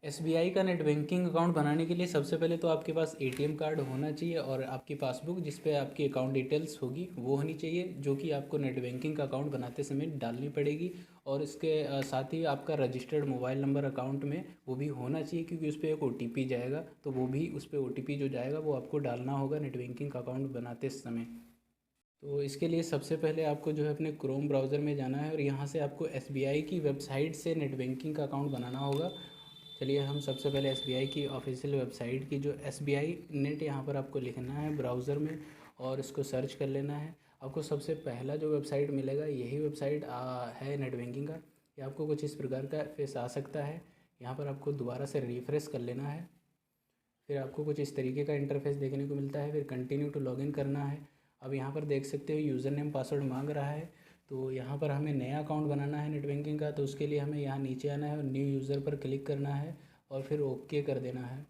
SBI का net banking account बनाने के लिए सबसे पहले तो आपके पास एटीएम कार्ड होना चाहिए और आपकी पासबुक जिस पे आपकी अकाउंट डिटेल्स होगी वो होनी चाहिए, जो कि आपको नेट बैंकिंग का अकाउंट बनाते समय डालनी पड़ेगी। और इसके साथ ही आपका रजिस्टर्ड मोबाइल नंबर अकाउंट में वो भी होना चाहिए, क्योंकि उस पर एक ओटीपी जाएगा, तो वो भी उस पर ओटीपी जो जाएगा वो आपको डालना होगा नेट बैंकिंग का अकाउंट बनाते समय। तो इसके लिए सबसे पहले आपको जो है अपने क्रोम ब्राउज़र में जाना है और यहाँ से आपको एसबीआई की वेबसाइट से नेट बैंकिंग का अकाउंट बनाना होगा। चलिए हम सबसे पहले एसबीआई की ऑफिशियल वेबसाइट की जो एसबीआई नेट यहाँ पर आपको लिखना है ब्राउज़र में और इसको सर्च कर लेना है। आपको सबसे पहला जो वेबसाइट मिलेगा यही वेबसाइट है नेट बैंकिंग का। ये आपको कुछ इस प्रकार का फेस आ सकता है। यहाँ पर आपको दोबारा से रिफ़्रेश कर लेना है। फिर आपको कुछ इस तरीके का इंटरफेस देखने को मिलता है। फिर कंटिन्यू टू लॉगिन करना है। अब यहाँ पर देख सकते हो यूज़र नेम पासवर्ड मांग रहा है। तो यहाँ पर हमें नया अकाउंट बनाना है नेट बैंकिंग का, तो उसके लिए हमें यहाँ नीचे आना है और न्यू यूज़र पर क्लिक करना है और फिर ओके कर देना है।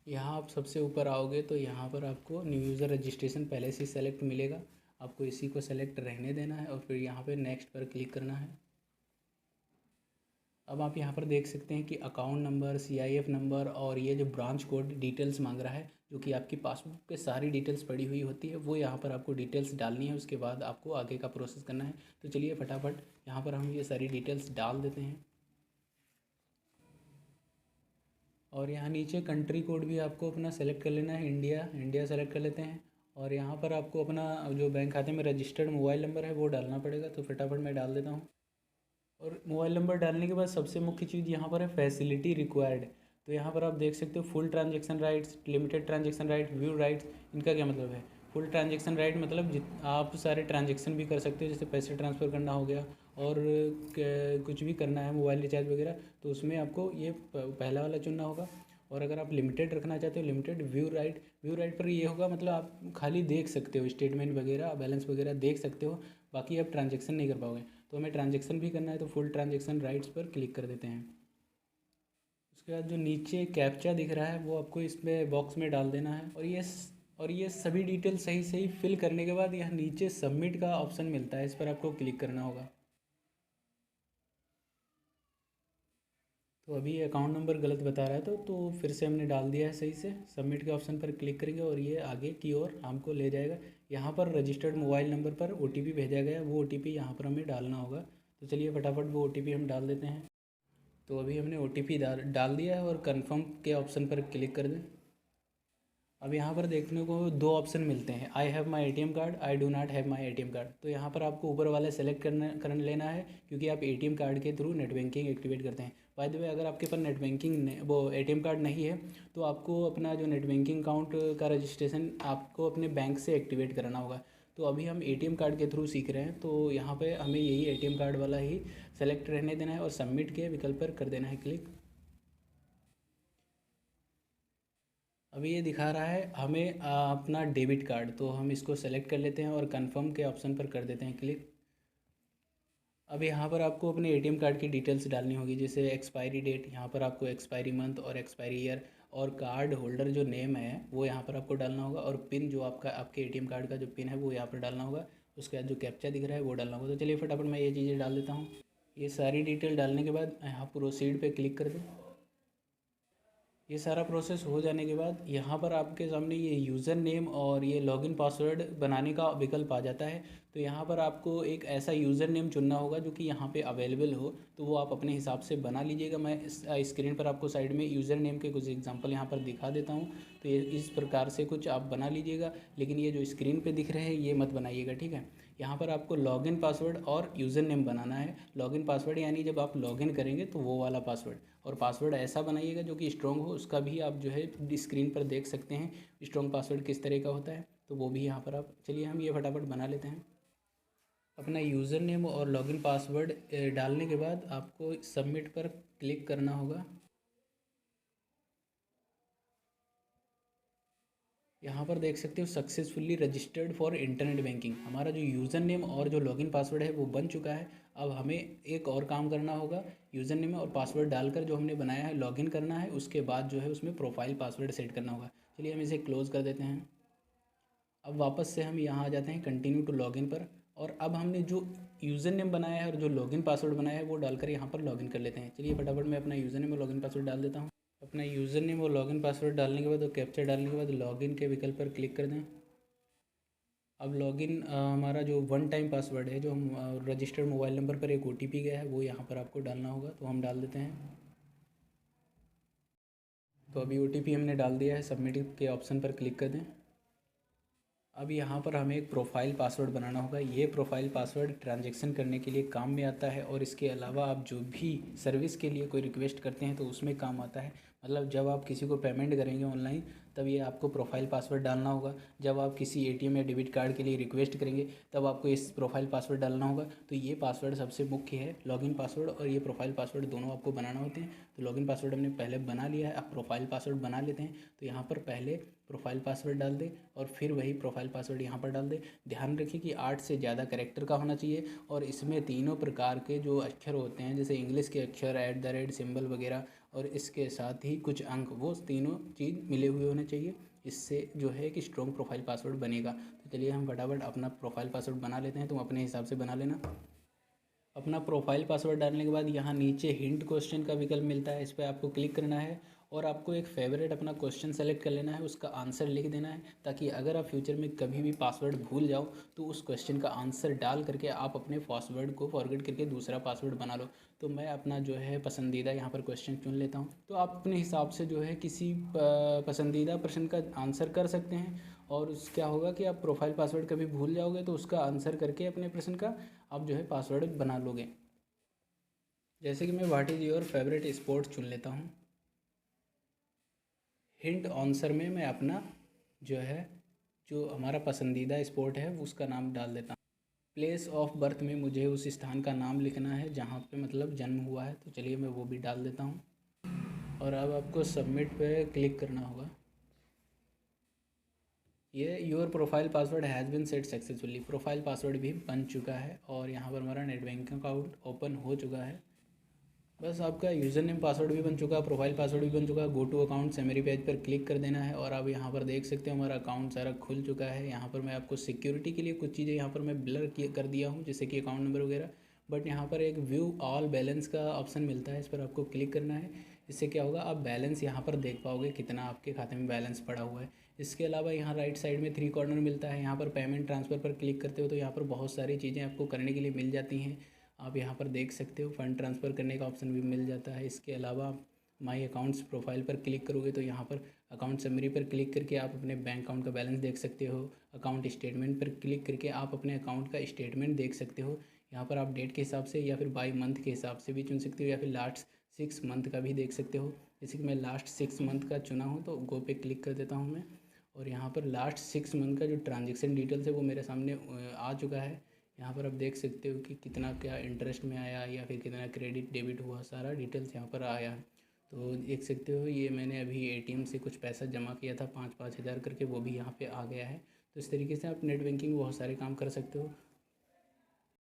यहाँ आप सबसे ऊपर आओगे तो यहाँ पर आपको न्यू यूज़र रजिस्ट्रेशन पहले से सेलेक्ट मिलेगा, आपको इसी को सेलेक्ट रहने देना है और फिर यहाँ पर नेक्स्ट पर क्लिक करना है। अब आप यहाँ पर देख सकते हैं कि अकाउंट नंबर, सीआईएफ नंबर और ये जो ब्रांच कोड डिटेल्स मांग रहा है, जो कि आपकी पासबुक पे सारी डिटेल्स पड़ी हुई होती है, वो यहाँ पर आपको डिटेल्स डालनी है। उसके बाद आपको आगे का प्रोसेस करना है। तो चलिए फटाफट यहाँ पर हम ये सारी डिटेल्स डाल देते हैं। और यहाँ नीचे कंट्री कोड भी आपको अपना सेलेक्ट कर लेना है। इंडिया सेलेक्ट कर लेते हैं और यहाँ पर आपको अपना जो बैंक खाते में रजिस्टर्ड मोबाइल नंबर है वो डालना पड़ेगा। तो फटाफट मैं डाल देता हूँ। और मोबाइल नंबर डालने के बाद सबसे मुख्य चीज़ यहाँ पर है फैसिलिटी रिक्वायर्ड। तो यहाँ पर आप देख सकते हो full transaction rights, limited transaction right, view rights. इनका क्या मतलब है? फुल ट्रांजैक्शन राइट मतलब आप सारे ट्रांजैक्शन भी कर सकते हो, जैसे पैसे ट्रांसफ़र करना हो गया और कुछ भी करना है, मोबाइल रिचार्ज वगैरह, तो उसमें आपको ये पहला वाला चुनना होगा। और अगर आप लिमिटेड रखना चाहते हो, लिमिटेड व्यू राइट पर ये होगा, मतलब आप खाली देख सकते हो, स्टेटमेंट वगैरह बैलेंस वगैरह देख सकते हो, बाकी आप ट्रांजैक्शन नहीं कर पाओगे। तो हमें ट्रांजैक्शन भी करना है, तो फुल ट्रांजैक्शन राइट्स पर क्लिक कर देते हैं। उसके बाद जो नीचे कैप्चा दिख रहा है वो आपको इसमें बॉक्स में डाल देना है और ये सभी डिटेल सही सही फिल करने के बाद यहाँ नीचे सबमिट का ऑप्शन मिलता है, इस पर आपको क्लिक करना होगा। तो अभी अकाउंट नंबर गलत बता रहा है, तो फिर से हमने डाल दिया है सही से। सबमिट के ऑप्शन पर क्लिक करेंगे और ये आगे की ओर हमको ले जाएगा। यहाँ पर रजिस्टर्ड मोबाइल नंबर पर ओटीपी भेजा गया है, वो ओटीपी यहाँ पर हमें डालना होगा। तो चलिए फटाफट वो ओटीपी हम डाल देते हैं। तो अभी हमने ओटीपी डाल दिया है और कंफर्म के ऑप्शन पर क्लिक कर दें। अब यहाँ पर देखने को दो ऑप्शन मिलते हैं, I have my ATM card, I do not have my ATM card. तो यहाँ पर आपको ऊपर वाला सेलेक्ट कर लेना है, क्योंकि आप एटीएम कार्ड के थ्रू नेट बैंकिंग एक्टिवेट करते हैं। बाय द वे, अगर आपके पास नेट बैंकिंग वो एटीएम कार्ड नहीं है तो आपको अपना जो नेट बैंकिंग अकाउंट का रजिस्ट्रेशन आपको अपने बैंक से एक्टिवेट कराना होगा। तो अभी हम एटीएम कार्ड के थ्रू सीख रहे हैं, तो यहाँ पे हमें यही एटीएम कार्ड वाला ही सेलेक्ट रहने देना है और सबमिट के विकल्प पर कर देना है क्लिक। अभी ये दिखा रहा है हमें अपना डेबिट कार्ड, तो हम इसको सेलेक्ट कर लेते हैं और कंफर्म के ऑप्शन पर कर देते हैं क्लिक। अब यहाँ पर आपको अपने एटीएम कार्ड की डिटेल्स डालनी होगी, जैसे एक्सपायरी डेट, यहाँ पर आपको एक्सपायरी मंथ और एक्सपायरी ईयर, और कार्ड होल्डर जो नेम है वो यहाँ पर आपको डालना होगा, और पिन जो आपके एटीएम कार्ड का जो पिन है वो यहाँ पर डालना होगा। उसके बाद जो कैप्चा दिख रहा है वो डालना होगा। तो चलिए फटाफट मैं ये चीज़ें डाल देता हूँ। ये सारी डिटेल डालने के बाद यहाँ प्रोसीड पे क्लिक कर दें। ये सारा प्रोसेस हो जाने के बाद यहाँ पर आपके सामने ये यूज़र नेम और ये लॉगिन पासवर्ड बनाने का विकल्प आ जाता है। तो यहाँ पर आपको एक ऐसा यूज़र नेम चुनना होगा जो कि यहाँ पे अवेलेबल हो, तो वो आप अपने हिसाब से बना लीजिएगा। मैं इस स्क्रीन पर आपको साइड में यूज़र नेम के कुछ एग्जांपल यहाँ पर दिखा देता हूँ। तो ये इस प्रकार से कुछ आप बना लीजिएगा, लेकिन ये जो स्क्रीन पर दिख रहे हैं ये मत बनाइएगा, ठीक है। यहाँ पर आपको लॉगिन पासवर्ड और यूज़र नेम बनाना है। लॉगिन पासवर्ड यानी जब आप लॉगिन करेंगे तो वो वाला पासवर्ड, और पासवर्ड ऐसा बनाइएगा जो कि स्ट्रॉन्ग हो। उसका भी आप जो है स्क्रीन पर देख सकते हैं स्ट्रॉन्ग पासवर्ड किस तरह का होता है, तो वो भी यहाँ पर आप, चलिए हम ये फटाफट बना लेते हैं। अपना यूज़र नेम और लॉगिन पासवर्ड डालने के बाद आपको सबमिट पर क्लिक करना होगा। यहाँ पर देख सकते हो successfully registered for internet banking. हमारा जो यूज़र नेम और जो लॉगिन पासवर्ड है वो बन चुका है। अब हमें एक और काम करना होगा, यूज़र नेम और पासवर्ड डालकर जो हमने बनाया है लॉगिन करना है, उसके बाद जो है उसमें प्रोफाइल पासवर्ड सेट करना होगा। चलिए हम इसे क्लोज़ कर देते हैं। अब वापस से हम यहाँ आ जाते हैं कंटिन्यू टू लॉगिन पर, और अब हमने जो यूज़र नेम बनाया है और जो लॉगिन पासवर्ड बनाया है वो डालकर यहाँ पर लॉगिन कर लेते हैं। चलिए फटाफट मैं अपना यूज़र नेम और लॉगिन पासवर्ड डाल देता हूँ। अपना यूज़र नेम और लॉगिन पासवर्ड डालने के बाद और कैप्चा डालने के बाद लॉगिन के विकल्प पर क्लिक कर दें। अब लॉगिन हमारा जो वन टाइम पासवर्ड है, जो हम रजिस्टर्ड मोबाइल नंबर पर एक OTP गया है, वो यहाँ पर आपको डालना होगा, तो हम डाल देते हैं। तो अभी OTP हमने डाल दिया है, सबमिट के ऑप्शन पर क्लिक कर दें। अब यहाँ पर हमें एक प्रोफाइल पासवर्ड बनाना होगा। ये प्रोफाइल पासवर्ड ट्रांजैक्शन करने के लिए काम में आता है और इसके अलावा आप जो भी सर्विस के लिए कोई रिक्वेस्ट करते हैं तो उसमें काम आता है। मतलब जब आप किसी को पेमेंट करेंगे ऑनलाइन, तब ये आपको प्रोफाइल पासवर्ड डालना होगा। जब आप किसी ATM या डेबिट कार्ड के लिए रिक्वेस्ट करेंगे, तब आपको इस प्रोफाइल पासवर्ड डालना होगा। तो ये पासवर्ड सबसे मुख्य है, लॉगिन पासवर्ड और ये प्रोफाइल पासवर्ड दोनों आपको बनाना होते हैं। तो लॉगिन पासवर्ड हमने पहले बना लिया है, अब प्रोफाइल पासवर्ड बना लेते हैं। तो यहाँ पर पहले प्रोफाइल पासवर्ड डाल दें और फिर वही प्रोफाइल पासवर्ड यहाँ पर डाल दें। ध्यान रखिए कि 8 से ज़्यादा कैरेक्टर का होना चाहिए और इसमें तीनों प्रकार के जो अक्षर होते हैं, जैसे इंग्लिश के अक्षर, @ सिंबल वगैरह, और इसके साथ ही कुछ अंक, वो तीनों चीज़ मिले हुए होने चाहिए। इससे जो है कि स्ट्रॉन्ग प्रोफाइल पासवर्ड बनेगा। तो चलिए हम फटाफट अपना प्रोफाइल पासवर्ड बना लेते हैं, तुम अपने हिसाब से बना लेना। अपना प्रोफाइल पासवर्ड डालने के बाद यहाँ नीचे हिंट क्वेश्चन का विकल्प मिलता है, इस पर आपको क्लिक करना है और आपको एक फेवरेट अपना क्वेश्चन सेलेक्ट कर लेना है, उसका आंसर लिख देना है, ताकि अगर आप फ्यूचर में कभी भी पासवर्ड भूल जाओ तो उस क्वेश्चन का आंसर डाल करके आप अपने पासवर्ड को फॉरगेट करके दूसरा पासवर्ड बना लो। तो मैं अपना जो है पसंदीदा यहाँ पर क्वेश्चन चुन लेता हूँ। तो आप अपने हिसाब से जो है किसी पसंदीदा प्रश्न का आंसर कर सकते हैं और क्या होगा कि आप प्रोफाइल पासवर्ड कभी भूल जाओगे तो उसका आंसर करके अपने प्रश्न का आप जो है पासवर्ड बना लोगे। जैसे कि मैं what is your favourite sport चुन लेता हूँ। हिंट आंसर में मैं अपना जो है, जो हमारा पसंदीदा स्पोर्ट है उसका नाम डाल देता हूँ। प्लेस ऑफ बर्थ में मुझे उस स्थान का नाम लिखना है जहाँ पे मतलब जन्म हुआ है, तो चलिए मैं वो भी डाल देता हूँ और अब आपको सबमिट पे क्लिक करना होगा। ये your profile password has been set successfully, profile password भी बन चुका है और यहाँ पर हमारा नेट बैंकिंग अकाउंट ओपन हो चुका है। बस आपका यूज़र नेम पासवर्ड भी बन चुका है, प्रोफाइल पासवर्ड भी बन चुका है। Go to account summary page पर क्लिक कर देना है और आप यहाँ पर देख सकते हो हमारा अकाउंट सारा खुल चुका है। यहाँ पर मैं आपको सिक्योरिटी के लिए कुछ चीज़ें यहाँ पर मैं ब्लर कर दिया हूँ, जैसे कि अकाउंट नंबर वगैरह। बट यहाँ पर एक व्यू ऑल बैलेंस का ऑप्शन मिलता है, इस पर आपको क्लिक करना है। इससे क्या होगा, आप बैलेंस यहाँ पर देख पाओगे कितना आपके खाते में बैलेंस पड़ा हुआ है। इसके अलावा यहाँ राइट साइड में 3 कॉर्नर मिलता है, यहाँ पर पेमेंट ट्रांसफ़र पर क्लिक करते हो तो यहाँ पर बहुत सारी चीज़ें आपको करने के लिए मिल जाती हैं। आप यहाँ पर देख सकते हो फ़ंड ट्रांसफ़र करने का ऑप्शन भी मिल जाता है। इसके अलावा माई अकाउंट्स प्रोफाइल पर क्लिक करोगे तो यहाँ पर अकाउंट समरी पर क्लिक करके आप अपने बैंक अकाउंट का बैलेंस देख सकते हो। अकाउंट स्टेटमेंट पर क्लिक करके आप अपने अकाउंट का स्टेटमेंट देख सकते हो। यहाँ पर आप डेट के हिसाब से या फिर बाई मंथ के हिसाब से भी चुन सकते हो या फिर लास्ट 6 मंथ का भी देख सकते हो। जैसे कि मैं लास्ट 6 मंथ का चुना हूँ तो गो पे क्लिक कर देता हूँ मैं, और यहाँ पर लास्ट 6 मंथ का जो ट्रांजेक्शन डिटेल्स है वो मेरे सामने आ चुका है। यहाँ पर आप देख सकते हो कि कितना क्या इंटरेस्ट में आया या फिर कितना क्रेडिट डेबिट हुआ, सारा डिटेल्स यहाँ पर आया है। तो देख सकते हो ये मैंने अभी ATM से कुछ पैसा जमा किया था 5-5 हज़ार करके, वो भी यहाँ पे आ गया है। तो इस तरीके से आप नेट बैंकिंग में बहुत सारे काम कर सकते हो।